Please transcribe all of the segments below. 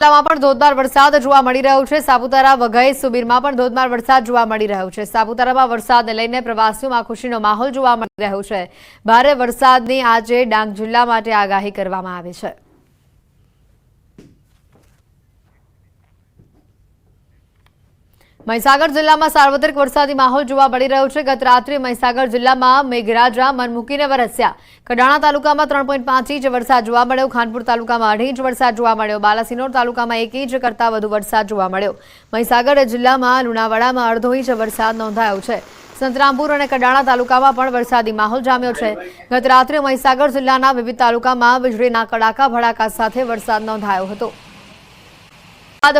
જિલ્લામાં પણ ધોધમાર વરસાદ જોવા મળી રહ્યો છે। સાપુતારા વઘઈ સુબીરમાં પણ ધોધમાર વરસાદ જોવા મળી રહ્યો છે। સાપુતારામાં વરસાદને લઈને પ્રવાસીઓમાં ખુશીનો માહોલ જોવા મળી રહ્યો છે। ભારે વરસાદની આજે ડાંગ જિલ્લા માટે આગાહી કરવામાં આવી છે। મહીસાગર જિલ્લામાં સાર્વત્રિક વરસાદી માહોલ જોવા મળી રહ્યો છે। ગત રાત્રે મહીસાગર જિલ્લામાં મેઘરાજા મન મૂકીને વરસ્યા। કડાણા તાલુકામાં 3.5 ઇંચ વરસાદ જોવા મળ્યો। ખાનપુર તાલુકામાં 2.5 ઇંચ વરસાદ જોવા મળ્યો। બાલાસિનોર તાલુકામાં 1 ઇંચ કરતાં વધુ વરસાદ જોવા મળ્યો। મહીસાગર જિલ્લામાં લુણાવાડામાં અડધો ઇંચ વરસાદ નોંધાયો છે। સંતરામપુર અને કડાણા તાલુકામાં પણ વરસાદી માહોલ જામ્યો છે। ગત રાત્રે મહીસાગર જિલ્લાના વિવિધ તાલુકામાં વીજળીના કડાકા ભડાકા સાથે વરસાદ નોંધાયો હતો।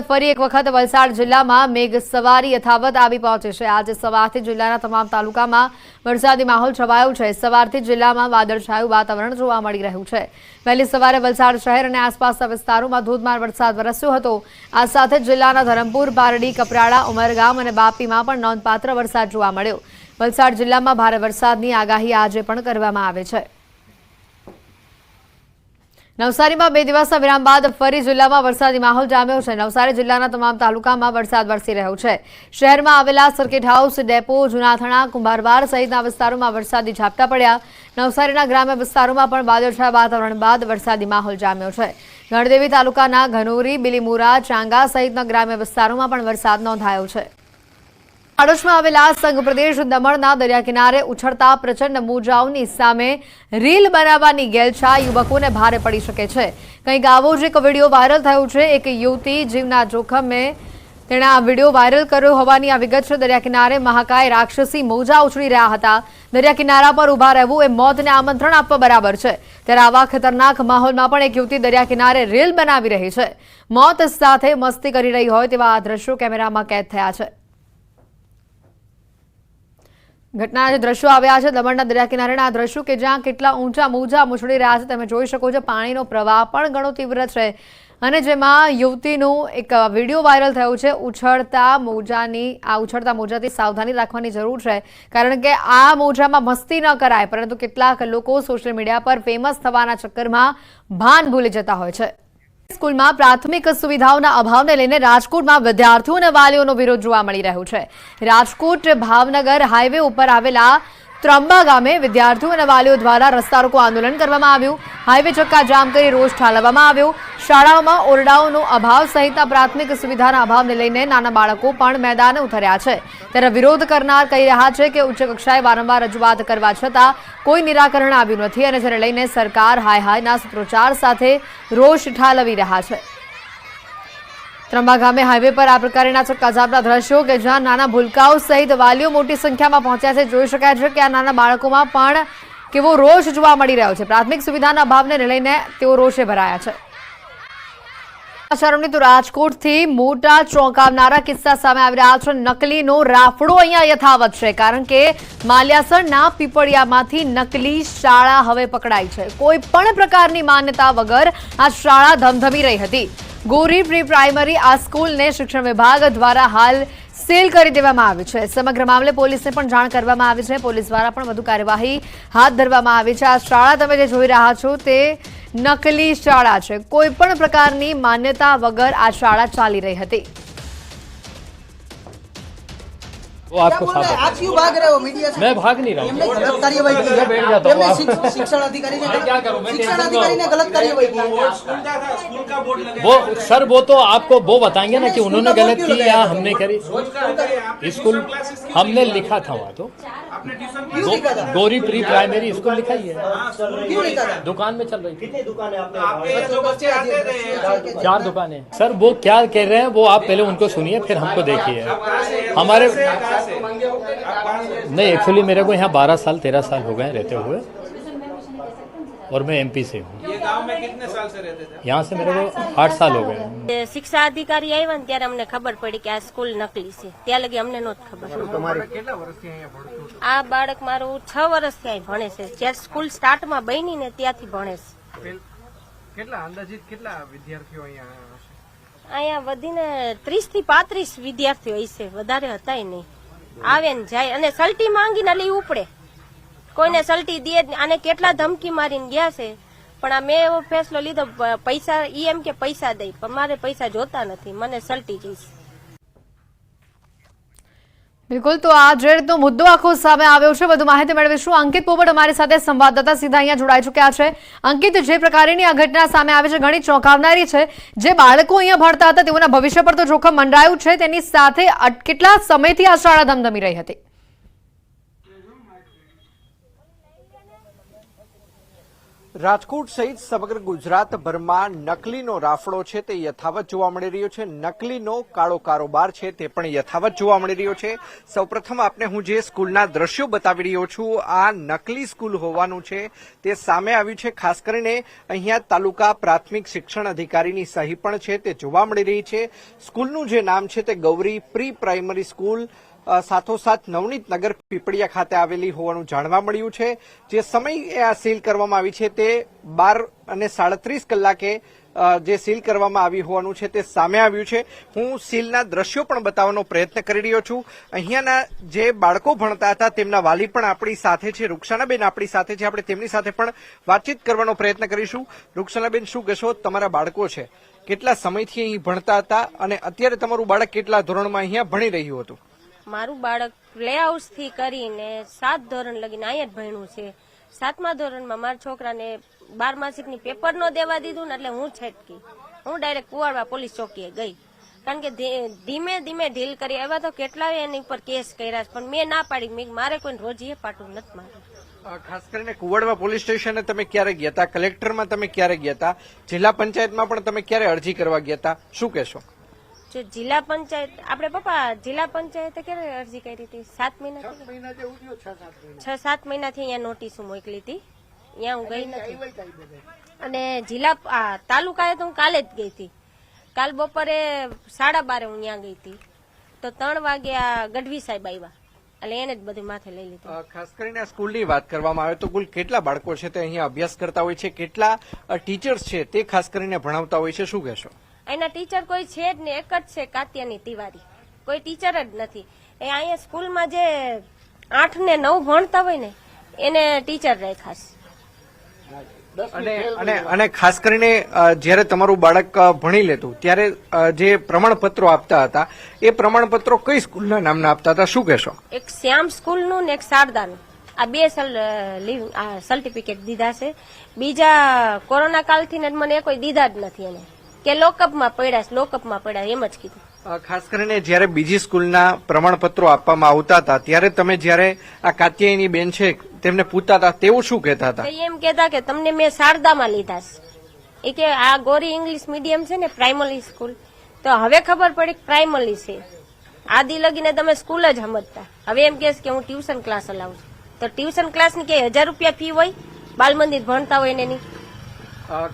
ફરી એક વખત વલસાડ જિલ્લામાં મેઘ સવારી યથાવત આવી પહોંચી છે। આજે સવારથી જિલ્લાના તમામ તાલુકામાં વરસાદી માહોલ છવાયો છે। સવારથી જિલ્લામાં વાદળછાયું વાતાવરણ જોવા મળી રહ્યું છે। વહેલી સવારે વલસાડ શહેર અને આસપાસના વિસ્તારોમાં ધોધમાર વરસાદ વરસ્યો હતો। આ સાથે જિલ્લાના ધરમપુર, પારડી, કપરાડા, ઉમરગામ અને બાપીમાં પણ નોંધપાત્ર વરસાદ જોવા મળ્યો। વલસાડ જિલ્લામાં ભારે વરસાદની આગાહી આજે પણ કરવામાં આવે છે। નવસારીમાં 2 દિવસના વિરામ બાદ ફરી જિલ્લામાં વરસાદી માહોલ જામ્યો છે। નવસારી જિલ્લાના તમામ તાલુકામાં વરસાદ વરસી રહ્યો છે। શહેરમાં આવેલા સર્કિટ હાઉસ, ડેપો, જૂનાથણા, કુંભારવાડ સહિતના વિસ્તારોમાં વરસાદી ઝાપટા પડ્યા। નવસારીના ગ્રામ્ય વિસ્તારોમાં પણ વાદળછાયા વાતાવરણ બાદ વરસાદી માહોલ જામ્યો છે। ગણદેવી તાલુકાના ઘનોરી, બિલીમોરા, ચાંગા સહિતના ગ્રામ્ય વિસ્તારોમાં પણ વરસાદ નોંધાયો છે। પાડોશમાં આવેલા સંઘ પ્રદેશ દમણના દરિયા કિનારે ઉછળતા પ્રચંડ મોજાઓની સામે રીલ બનાવવાની ગેલછા યુવકોને ભારે પડી શકે છે। કંઈક આવો જ એક વિડીયો વાયરલ થયો છે। એક યુવતી જીવના જોખમે તેણે આ વિડીયો વાયરલ કર્યો હોવાની આ વિગત છે। દરિયા કિનારે મહાકાય રાક્ષસી મોજા ઉછળી રહ્યા હતા। દરિયા કિનારા પર ઊભા રહેવું એ મોતને આમંત્રણ આપવા બરાબર છે। ત્યારે આવા ખતરનાક માહોલમાં પણ એક યુવતી દરિયા કિનારે રીલ બનાવી રહી છે। મોત સાથે મસ્તી કરી રહી હોય તેવા આ દ્રશ્યો કેમેરામાં કેદ થયા છે। ઘટનાના જે દ્રશ્યો આવ્યા છે દમણના દરિયા કિનારેના આ દ્રશ્યો કે જ્યાં કેટલા ઊંચા મોજા ઉછળી રહ્યા છે તમે જોઈ શકો છો। પાણીનો પ્રવાહ પણ ઘણો તીવ્ર છે અને જેમાં યુવતીનું એક વિડીયો વાયરલ થયો છે। ઉછળતા મોજાથી સાવધાની રાખવાની જરૂર છે કારણ કે આ મોજામાં મસ્તી ન કરાય, પરંતુ કેટલાક લોકો સોશિયલ મીડિયા પર ફેમસ થવાના ચક્કરમાં ભાન ભૂલી જતા હોય છે। સ્કૂલમાં પ્રાથમિક સુવિધાઓના અભાવને લઈને રાજકોટમાં વિદ્યાર્થીઓ અને વાલીઓનો વિરોધ જોવા મળી રહ્યો છે। રાજકોટ ભાવનગર હાઈવે ઉપર આવેલા ત્રંબા ગામે વિદ્યાર્થીઓ અને વાલીઓ દ્વારા રસ્તા રોકો આંદોલન કરવામાં આવ્યું। હાઈવે ચક્કા જામ કરી રોષ ઠાલવવામાં આવ્યો। શાળાઓમાં ઓરડાઓનો અભાવ સહિતના પ્રાથમિક સુવિધાના અભાવને લઈને નાના બાળકો પણ મેદાને ઉતર્યા છે। ત્યારે વિરોધ કરનાર કહી રહ્યા છે કે ઉચ્ચ કક્ષાએ વારંવાર રજૂઆત કરવા છતાં કોઈ નિરાકરણ આવ્યું નથી અને જેને લઈને સરકાર હાય-હાયના સૂત્રોચ્ચાર સાથે રોષ ઠાલવી રહ્યા છે। ત્રંબા ગામે હાઈવે પર આ પ્રકારના ચક્કાજામના દ્રશ્યો કે જ્યાં નાના ભૂલકાઓ સહિત વાલીઓ મોટી સંખ્યામાં પહોંચ્યા છે। જોઈ શકાય છે કે આ નાના બાળકોમાં પણ કેવો રોષ જોવા મળી રહ્યો છે। પ્રાથમિક સુવિધાના અભાવને લઈને તેઓ રોષે ભરાયા છે। તો રાજકોટથી મોટા ચોંકાવનારા કિસ્સા સામે આવી રહ્યા છે। નકલીનો રાફડો અહીંયા યથાવત છે કારણ કે માલ્યાસણના પીપળિયામાંથી નકલી શાળા હવે પકડાઈ છે। કોઈ પણ પ્રકારની માન્યતા વગર આ શાળા ધમધમી રહી હતી। ગોરી પ્રી પ્રાઇમરી આ સ્કૂલને શિક્ષણ વિભાગ દ્વારા હાલ સીલ કરી દેવામાં આવી છે। સમગ્ર મામલે પોલીસને પણ જાણ કરવામાં આવી છે। પોલીસ દ્વારા પણ વધુ કાર્યવાહી હાથ ધરવામાં આવી છે। આ શાળા તમે જે જોઈ રહ્યા છો તે નકલી શાળા છે। કોઈ પણ પ્રકારની માન્યતા વગર આ શાળા ચાલી રહી હતી। वो आपको आप क्यों भाग रहे हो मीडिया से? मैं भाग नहीं रहा हूँ। गलत कार्यवाही की है। बैठ जाता हूँ। शिक्षण अधिकारी ने क्या करूँ मैं? शिक्षण अधिकारी ने गलत कार्यवाही की है। वो सर वो तो आपको वो बताएंगे ना कि उन्होंने गलत की या हमने करी। स्कूल हमने लिखा था वहाँ तो क्यों लिखा था? गौरी प्री प्राइमरी स्कूल लिखा ही है। क्यों लिखा था? दुकान में चल रही थी। कितनी दुकानें आपने? जो बच्चे आते थे 4 दुकानें। सर वो क्या कह रहे हैं वो आप पहले उनको सुनिए फिर हमको देखिए। हमारे नहीं एक्चुअली मेरे को यहाँ 12 साल 13 साल हो गए रहते हुए और मैं एमपी से हूँ। ये गांव में कितने साल से रहते थे? यहाँ से मेरे को 8 साल हो गए। शिक्षा अधिकारी આવ્યા ને ત્યારે અમને ખબર પડી કે આ સ્કૂલ નકલી છે। ત્યાં લગી અમને નહોતી ખબર। આ બાળક મારું 6 વર્ષથી અહીં ભણે છે। જ્યારે સ્કૂલ સ્ટાર્ટમાં બની ને ત્યાંથી ભણે છે। કેટલા અંદાજિત કેટલા વિદ્યાર્થીઓ અહીંયા વધીને 30 થી 35 વિદ્યાર્થીઓ હશે, વધારે હતા નહીં। આવે ને જાય અને સલટી માંગીને લઈ ઉપડે, કોઈને સલટી દે। અને કેટલા ધમકી મારીને ગયા છે પણ આ મેં એવો ફેસલો લીધો પૈસા ઈ એમ કે પૈસા દઈ, પણ મારે પૈસા જોતા નથી, મને સલટી જઈશ. બિલકુલ, તો આ જે રીતનો મુદ્દો આખો સામે આવ્યો છે, વધુ માહિતી મેળવીશું. અંકિત પોપટ અમારી સાથે સંવાદદાતા સીધા અહીંયા જોડાઈ ચૂક્યા છે. અંકિત, જે પ્રકારની આ ઘટના સામે આવી છે ઘણી ચોંકાવનારી છે. જે બાળકો અહીંયા ભણતા હતા તેઓના ભવિષ્ય પર તો જોખમ મંડરાયું છે, તેની સાથે કેટલા સમયથી આ શાળા ધમધમી રહી હતી? રાજકોટ સહિત સમગ્ર ગુજરાતભરમાં નકલીનો રાફડો છે તે યથાવત જોવા મળી રહ્યો છે. નકલીનો કાળો કારોબાર છે તે પણ યથાવત જોવા મળી રહ્યો છે. સૌપ્રથમ આપને હું જે સ્કૂલના દ્રશ્યો બતાવી રહ્યો છું, આ નકલી સ્કૂલ હોવાનું છે તે સામે આવ્યું છે. ખાસ કરીને અહીંયા તાલુકા પ્રાથમિક શિક્ષણ અધિકારીની સહી પણ છે તે જોવા મળી રહી છે. સ્કૂલનું જે નામ છે તે ગૌરી પ્રી પ્રાઇમરી સ્કૂલ સાથોસાથ નવનીત નગર પીપળિયા ખાતે આવેલી હોવાનું જાણવા મળ્યું છે. જે સમય આ સીલ કરવામાં આવી છે તે 12:37 કલાકે જે સીલ કરવામાં આવી હોવાનું છે તે સામે આવ્યું છે. હું સીલના દ્રશ્યો પણ બતાવવાનો પ્રયત્ન કરી રહ્યો છું. અહીંયાના જે બાળકો ભણતા હતા તેમના વાલી પણ આપણી સાથે છે. રૂક્ષાનાબેન આપણી સાથે છે, આપણે તેમની સાથે પણ વાતચીત કરવાનો પ્રયત્ન કરીશું. રૂક્ષાનાબેન, શું કહેશો, તમારા બાળકો છે કેટલા સમયથી અહીં ભણતા હતા અને અત્યારે તમારું બાળક કેટલા ધોરણમાં અહીંયા ભણી રહ્યું હતું? મારું બાળક પ્લે હાઉસ થી કરીને 7 ધોરણ લગીને અહીંયા જ ભણ્યું છે. 7મા ધોરણમાં મારા છોકરાને 12 માસિકની પેપર ન દેવા દીધું ને એટલે હું છટકી. હું ડાયરેક્ટ કુવાડવા પોલીસ ચોકીએ ગઈ, કારણ કે ધીમે ધીમે ઢીલ કરી. એવા તો કેટલાય એની ઉપર કેસ કર્યા છે, પણ મેં ના પાડી. મારે કોઈ રોજીએ પાટું નથી મારું. ખાસ કરીને કુવાડવા પોલીસ સ્ટેશને તમે ક્યારે ગયા હતા? કલેક્ટરમાં તમે ક્યારે ગયા હતા? જિલ્લા પંચાયતમાં પણ તમે ક્યારે અરજી કરવા ગયા હતા? શું કહેશો? જો જિલ્લા પંચાયત આપણે પપ્પા જિલ્લા પંચાયતે ક્યારે અરજી કરી હતી? 7 મહિના 6-7 મહિનાથી અહીંયા નોટિસો મોકલી હતી. અહીંયા હું ગઈ નથી. અને જિલ્લા તાલુકાએ તો હું કાલે જ ગઈ હતી. કાલ બપોરે 12:30 હું ત્યાં ગઈ હતી, તો 3 વાગે આ ગઢવી સાહેબ આવ્યા, એટલે એને જ બધું માથે લઈ લીધું. ખાસ કરીને આ સ્કૂલની વાત કરવામાં આવે તો કુલ કેટલા બાળકો છે તે અહીંયા અભ્યાસ કરતા હોય છે? કેટલા ટીચર્સ છે તે ખાસ કરીને ભણાવતા હોય છે? શું કહેશો? એના ટીચર કોઈ છે જ નહીં, એક જ છે કાત્યાની તિવારી. કોઈ ટીચર જ નથી. એ અહીંયા સ્કૂલમાં જે 8 ને 9 ભણતા હોય ને એને ટીચર રાખ્યા છે. અને ખાસ કરીને જયારે તમારું બાળક ભણી લેતું ત્યારે જે પ્રમાણપત્રો આપતા હતા એ પ્રમાણપત્રો કઈ સ્કૂલના નામના આપતા હતા? શું કહેશો? એક શ્યામ સ્કૂલનું ને એક શારદાનું. આ 2 સર્ટિફિકેટ દીધા છે. બીજા કોરોના કાલથી મને કોઈ દીધા જ નથી. એને કે લોકઅપમાં પડ્યા એમ જ કીધું. ખાસ કરીને જયારે બીજી સ્કૂલના પ્રમાણપત્રો આપવામાં આવતા હતા ત્યારે તમે જયારે આ કાત્યાયની બેન છે તેમને પૂછતા હતા તેઓ શું કહેતા હતા? એમ કહેતા કે તમને મેં શારદામાં લીધા છે. એ કે આ ગોરી ઇંગ્લિશ મીડિયમ છે ને પ્રાઇમરી સ્કૂલ, તો હવે ખબર પડી કે પ્રાઇમરી છે. આદિ લગીને તમે સ્કૂલ જ સમજતા. હવે એમ કે હું ટ્યુશન ક્લાસ હલાવું છું, તો ટ્યુશન ક્લાસની કે 1000 રૂપિયા ફી હોય બાલ મંદિર ભણતા હોય ને એની.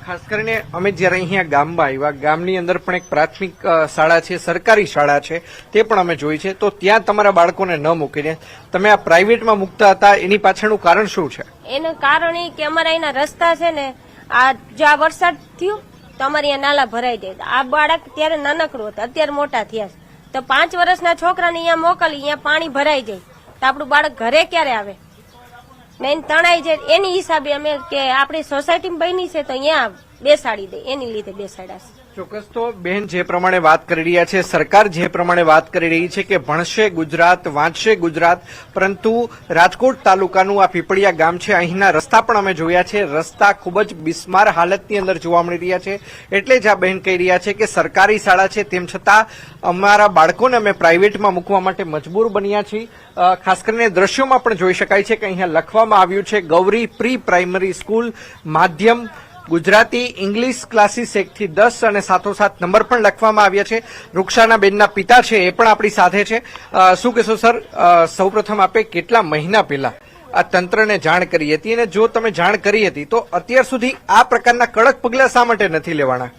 ખાસ કરીને અમે જયારે અહીંયા ગામમાં આવ્યા, ગામની અંદર પણ એક પ્રાથમિક શાળા છે, સરકારી શાળા છે, તે પણ અમે જોઈ છે. તો ત્યાં તમારા બાળકોને ન મૂકીને તમે આ પ્રાઇવેટમાં મૂકતા હતા, એની પાછળનું કારણ શું છે? એનું કારણ એ કે અમારા અહીંના રસ્તા છે ને, આ જો આ વરસાદ થયો તો અમારે અહીંયા નાલા ભરાઈ જાય. આ બાળક ત્યારે નાનકડું હતું, અત્યારે મોટા થયા છે, તો 5 વર્ષના છોકરાને અહીંયા મોકલી, અહીંયા પાણી ભરાઈ જાય તો આપણું બાળક ઘરે ક્યારે આવે? મેન તણાઈ જાય. એની હિસાબે અમે કે આપણી સોસાયટીમાં બની છે તો અહીંયા બેસાડી દે, એની લીધે બેસાડ્યા છે. ચોક્કસ. તો બેન જે પ્રમાણે વાત કરી રહ્યા છે, સરકાર જે પ્રમાણે વાત કરી રહી છે કે ભણશે ગુજરાત, વાંચશે ગુજરાત, પરંતુ રાજકોટ તાલુકાનું આ પીપળિયા ગામ છે, અહીંના રસ્તા પણ અમે જોયા છે. રસ્તા ખૂબ જ બિસ્માર હાલતની અંદર જોવા મળી રહ્યા છે. એટલે જ આ બહેન કહી રહ્યા છે કે સરકારી શાળા છે તેમ છતાં અમારા બાળકોને અમે પ્રાઇવેટમાં મૂકવા માટે મજબૂર બન્યા છીએ. ખાસ કરીને દ્રશ્યોમાં પણ જોઈ શકાય છે કે અહીંયા લખવામાં આવ્યું છે ગૌરી પ્રી પ્રાઇમરી સ્કૂલ, માધ્યમ ગુજરાતી ઇંગ્લિશ ક્લાસીસ 1 થી 10 અને સાથોસાથ નંબર પણ લખવામાં આવ્યા છે. રૂક્ષાના બેનના પિતા છે એ પણ આપણી સાથે છે. શું કહેશો સર? સૌપ્રથમ આપે કેટલા મહિના પહેલા આ તંત્રને જાણ કરી હતી, અને જો તમે જાણ કરી હતી તો અત્યાર સુધી આ પ્રકારના કડક પગલાં શા માટે નથી લેવાના?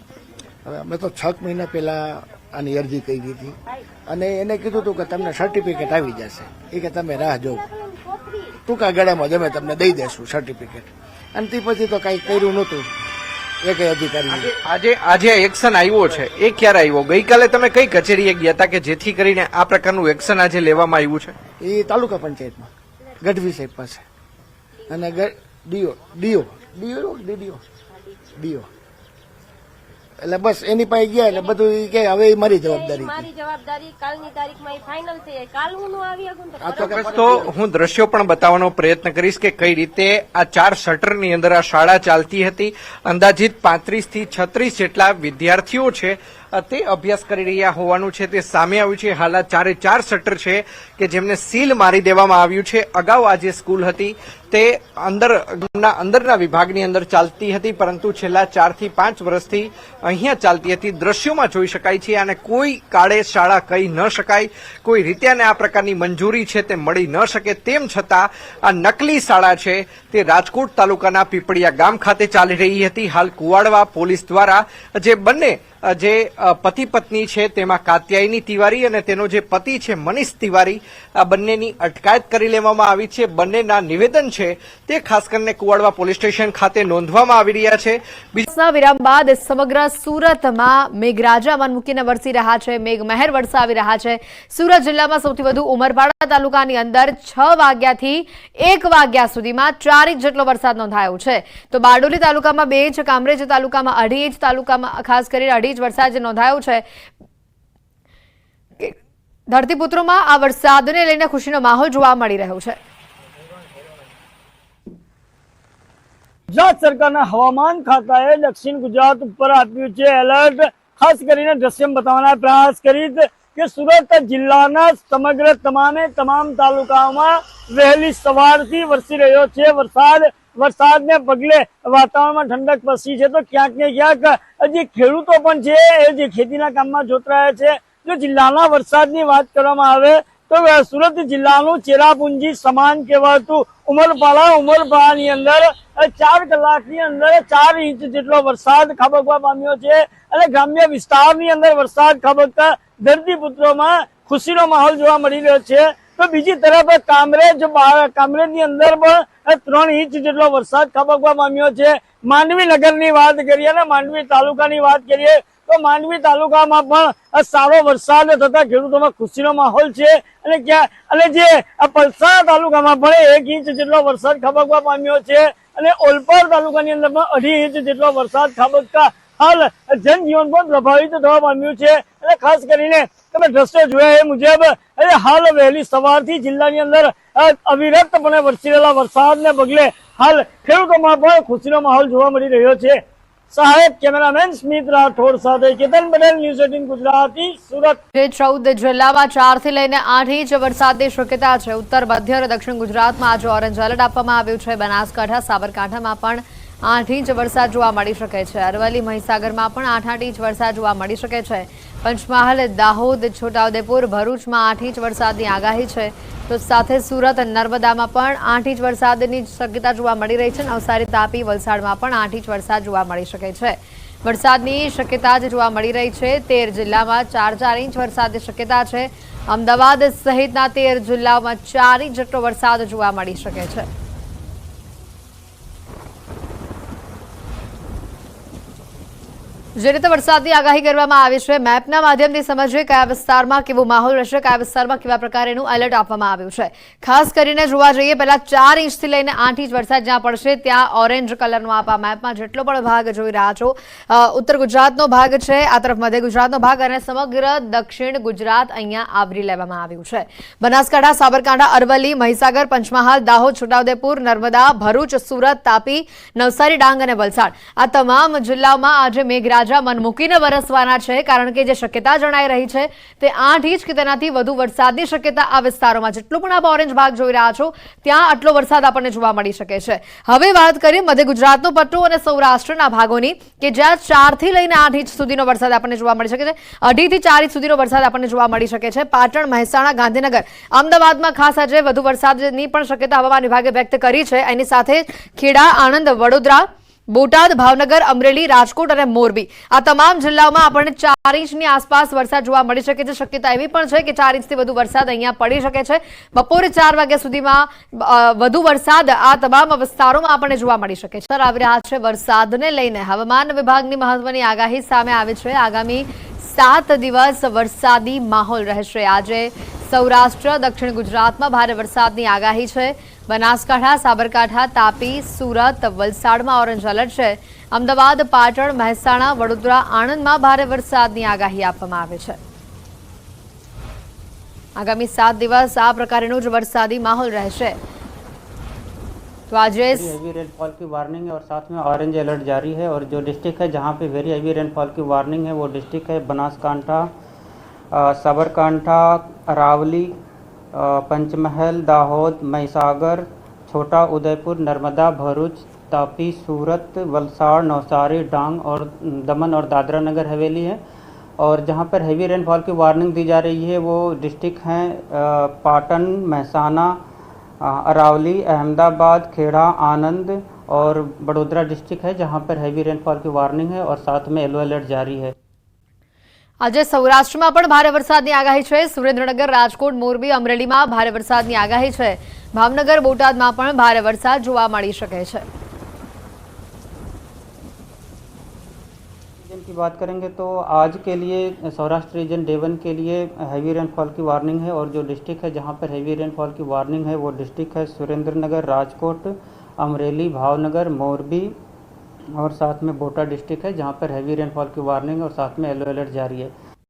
હવે અમે તો 6 મહિના પહેલા આની અરજી કરી હતી અને એને કીધું હતું કે તમને સર્ટિફિકેટ આવી જશે. એ કે તમે રાહ જોવો, ટૂંકા ગાળામાં જ અમે તમને દઈ દેશું સર્ટિફિકેટ. અને તે પછી તો કઈ કર્યું નહોતું એક અધિકારી. આજે એક્શન આવ્યો છે એ ક્યારે આવ્યો? ગઈકાલે તમે કઈ કચેરીએ ગયા હતા કે જેથી કરીને આ પ્રકારનું એક્શન આજે લેવામાં આવ્યું છે? એ તાલુકા પંચાયતમાં ગઢવી સાહેબ પાસે અને ડીઓ ડીઓ. એટલે બસ એની પાસે ગયા એટલે બધું ઈ કે હવે ઈ મારી જવાબદારી. મારી જવાબદારી કાલની તારીખમાં એ ફાઇનલ થઈ જાય. કાલ હું નો આવી શકું તો ચોક્કસ તો હું દ્રશ્યો પણ બતાવવાનો પ્રયત્ન કરીશ કે કઈ રીતે આ 4 શટરની અંદર આ શાળા ચાલતી હતી. અંદાજિત 35 થી 36 જેટલા વિદ્યાર્થીઓ છે તે અભ્યાસ કરી રહ્યા હોવાનું છે તે સામે આવ્યું છે. હાલ આ 4 શટર છે કે જેમને સીલ મારી દેવામાં આવ્યું છે. અગાઉ આ જે સ્કૂલ હતી તે અંદરના વિભાગની અંદર ચાલતી હતી, પરંતુ છેલ્લા 4 થી 5 વર્ષથી અહીંયા ચાલતી હતી. દ્રશ્યોમાં જોઈ શકાય છે અને કોઈ કાળે શાળા કહી ન શકાય, કોઈ રીતે આને આ પ્રકારની મંજૂરી છે તે મળી ન શકે. તેમ છતાં આ નકલી શાળા છે તે રાજકોટ તાલુકાના પીપળિયા ગામ ખાતે ચાલી રહી હતી. હાલ કુવાડવા પોલીસ દ્વારા જે બંને જે પતિ પત્ની છે તેમાં કાત્યાયની તિવારી અને તેનો જે પતિ છે મનીષ તિવારી, આ બંનેની અટકાયત કરી લેવામાં આવી છે. બંનેના નિવેદન છે તે ખાસ કરીને કુવાડવા પોલીસ સ્ટેશન ખાતે નોંધવામાં આવી રહ્યા છે. વિરામ બાદ સમગ્ર સુરતમાં મેઘરાજા મન મૂકીને વરસી રહ્યા છે, મેઘમહેર વરસાવી રહ્યા છે. સુરત જિલ્લામાં સૌથી વધુ ઉમરપાડા તાલુકાની અંદર 6 વાગ્યાથી 1 વાગ્યા સુધીમાં 4 ઇંચ જેટલો વરસાદ નોંધાયો છે. તો બારડોલી તાલુકામાં 2 ઇંચ, કામરેજ તાલુકામાં 2.5 ઇંચ, તાલુકામાં ખાસ કરીને 2.5 ઇંચ વરસાદ જે નોંધાયો છે. ધરતીપુત્રોમાં આ વરસાદને લઈને ખુશીનો માહોલ જોવા મળી રહ્યો છે. ગુજરાત સરકારના હવામાન ખાતાએ દક્ષિણ ગુજરાત ઉપર આપ્યું છે એલર્ટ. ખાસ કરીને દ્રશ્ય બતાવવાના પ્રયાસ કરી કે સુરત જિલ્લાના સમગ્ર તમામ તાલુકાઓમાં વહેલી સવારથી વરસી રહ્યો છે વરસાદ. વરસાદને પગલે વાતાવરણમાં ઠંડક પસરી છે. તો ક્યાંક ને ક્યાંક જે ખેડૂતો પણ છે એ જે ખેતીના કામમાં જોતરાયા છે. જો જિલ્લાના વરસાદની વાત કરવામાં આવે તો સુરત જિલ્લાનું ચેરાપુંજી સમાન કહેવાતું ઉમરપાડાની અંદર 4 કલાકની અંદર 4 ઇંચ જેટલો વરસાદ ખાબકવા પામ્યો છે. અને ગ્રામ્ય વિસ્તારની અંદર વરસાદ ખાબકતા ધરતીપુત્રોમાં ખુશીનો માહોલ જોવા મળી રહ્યો છે. તો બીજી તરફ કામરેજની અંદર પણ 3 ઇંચ જેટલો વરસાદ ખાબકવા પામ્યો છે. માંડવી નગરની વાત કરીએ અને માંડવી તાલુકાની વાત કરીએ તો માંડવી તાલુકામાં પણ સારો વરસાદ થતા ખેડૂતોમાં ખુશીનો માહોલ છે. અને જે પલસાણા તાલુકામાં પણ 1 ઇંચ જેટલો વરસાદ ખાબકવા પામ્યો છે. અને ઓલપાડ તાલુકાની અંદર પણ 2.5 ઇંચ જેટલો વરસાદ ખાબકતા હાલ જનજીવન પણ પ્રભાવિત થવા પામ્યું છે. અને ખાસ કરીને તમે દ્રશ્યો જોયા એ મુજબ હાલ વહેલી સવારથી જિલ્લાની અંદર અવિરતપણે વરસી રહેલા વરસાદને પગલે હાલ ખેડૂતોમાં પણ ખુશીનો માહોલ જોવા મળી રહ્યો છે. સાહેબ કેમેરામેન સ્મિત રાઠોડ સાથે કેતન પટેલ, ન્યૂઝ 18 ગુજરાતી, સુરત. 14 જિલ્લામાં 4 થી લઈને 8 ઇંચ વરસાદની શક્યતા છે. ઉત્તર મધ્ય અને દક્ષિણ ગુજરાતમાં આજે ઓરેન્જ એલર્ટ આપવામાં આવ્યું છે. બનાસકાંઠા, સાબરકાંઠામાં પણ 8 ઇંચ વરસાદ જોવા મળી શકે છે. અરવલ્લી, મહીસાગરમાં પણ 8 ઇંચ વરસાદ જોવા મળી શકે છે. પંચમહાલ, દાહોદ, છોટાઉદેપુર, ભરૂચમાં 8 ઇંચ વરસાદની આગાહી છે. તો સાથે સુરત, નર્મદામાં પણ 8 ઇંચ વરસાદની શક્યતા જોવા મળી રહી છે. નવસારી, તાપી, વલસાડમાં પણ 8 ઇંચ વરસાદ જોવા મળી શકે છે. વરસાદની શક્યતા જ જોવા મળી રહી છે. 13 જિલ્લામાં 4 ઇંચ વરસાદની શક્યતા છે. અમદાવાદ સહિતના 13 જિલ્લાઓમાં 4 ઇંચ જેટલો વરસાદ જોવા મળી શકે છે. જે રીતે વરસાદની આગાહી કરવામાં આવી છે, મેપના માધ્યમથી સમજીએ કયા વિસ્તારમાં કેવો માહોલ રહેશે, કયા વિસ્તારમાં કેવા પ્રકારેનું એલર્ટ આપવામાં આવ્યું છે. ખાસ કરીને જોવા જઈએ પહેલા 4 ઇંચથી લઈને 8 ઇંચ વરસાદ જ્યાં પડશે ત્યાં ઓરેન્જ કલરનો આપ આ મેપમાં જેટલો પણ ભાગ જોઈ રહ્યા છો, ઉત્તર ગુજરાતનો ભાગ છે, આ તરફ મધ્ય ગુજરાતનો ભાગ અને સમગ્ર દક્ષિણ ગુજરાત અહીંયા આવરી લેવામાં આવ્યું છે. બનાસકાંઠા, સાબરકાંઠા, અરવલ્લી, મહીસાગર, પંચમહાલ, દાહોદ, છોટાઉદેપુર, નર્મદા, ભરૂચ, સુરત, તાપી, નવસારી, ડાંગ અને વલસાડ આ તમામ જિલ્લાઓમાં આજે મેઘરાજા મન મૂકીને વરસવાના છે. કારણ કે જે શક્યતા જણાઈ રહી છે તે 8 ઇંચ કે તેનાથી વધુ વરસાદની શક્યતા આ વિસ્તારોમાં જેટલો પણ આપ ઓરેન્જ ભાગ જોઈ રહ્યા છો ત્યાં આટલો વરસાદ આપણને જોવા મળી શકે છે. હવે વાત કરીએ મધ્ય ગુજરાતનો પટ્ટો અને સૌરાષ્ટ્રના ભાગોની કે જ્યાં 4 થી લઈને 8 ઇંચ સુધીનો વરસાદ આપણને જોવા મળી શકે છે. 2.5 થી 4 ઇંચ સુધીનો વરસાદ આપણને જોવા મળી શકે છે. પાટણ, મહેસાણા, ગાંધીનગર, અમદાવાદમાં ખાસ આજે વધુ વરસાદની પણ શક્યતા હવામાન વિભાગે વ્યક્ત કરી છે. એની સાથે ખેડા, આણંદ, વડોદરા, બોટાદ, ભાવનગર, અમરેલી, રાજકોટ અને મોરબી આ તમામ જિલ્લાઓમાં આપણને 4 ઇંચની આસપાસ વરસાદ જોવા મળી શકે છે. શક્યતા એવી પણ છે કે 4 ઇંચથી વધુ વરસાદ અહીંયા પડી શકે છે. બપોરે 4 વાગ્યા સુધીમાં વધુ વરસાદ આ તમામ વિસ્તારોમાં આપણને જોવા મળી શકે છે. આવી રહ્યા છે વરસાદને લઈને હવામાન વિભાગની મહત્વની આગાહી સામે આવી છે. આગામી 7 દિવસ વરસાદી માહોલ રહેશે. આજે સૌરાષ્ટ્ર, દક્ષિણ ગુજરાતમાં ભારે વરસાદની આગાહી છે. બનાસકાંઠા, સાબરકાંઠા, તાપી, સુરત, વલસાડમાં ઓરેન્જ એલર્ટ છે. અમદાવાદ, પાટણ, મહેસાણા, વડોદરા, આણંદમાં ભારે વરસાદની આગાહી આપવામાં આવી છે। આગામી 7 દિવસ આ પ્રકારનો જ વરસાદી માહોલ રહેશે। तो आज हेवी रेनफॉल की वार्निंग है और साथ में ऑरेंज अलर्ट जारी है। और जो डिस्ट्रिक्ट है जहां पे वेरी हेवी रेनफॉल की वार्निंग है वो डिस्ट्रिक्ट है बनासकांठा, साबरकांठा, अरावली, पंचमहल, दाहोद, महिसागर, छोटा उदयपुर, नर्मदा, भरूच, तापी, सूरत, वलसाड़, नवसारी, डांग और दमन और दादरा नगर हवेली है। और जहां पर हेवी रेनफॉल की वार्निंग दी जा रही है वो डिस्ट्रिक्ट हैं पाटन, महसाना, अरावली, अहमदाबाद, खेड़ा, आनंद और बड़ोदरा डिस्ट्रिक्ट है जहां पर हेवी रेनफॉल की वार्निंग है और साथ में येलो अलर्ट जारी है। આજે સૌરાષ્ટ્રમાં પણ ભારે વરસાદની આગાહી છે। સુરેન્દ્રનગર, રાજકોટ, મોરબી, અમરેલીમાં ભારે વરસાદની આગાહી છે। ભાવનગર, બોટાદમાં પણ ભારે વરસાદ જોવા મળી શકે છે। रीजन की बात करेंगे तो आज के लिए सौराष्ट्र रीजन डे 1 के लिए हैवी रेनफॉल की वार्निंग है। और जो डिस्ट्रिक्ट है जहां पर हैवी रेनफॉल की वार्निंग है वो डिस्ट्रिक्ट है सुरेंद्रनगर, राजकोट, अमरेली, भावनगर, मोरबी और साथ में बोटा डिस्ट्रिक्ट है जहां पर हैवी रेनफॉल की वार्निंग और साथ में येलो अलर्ट जारी है।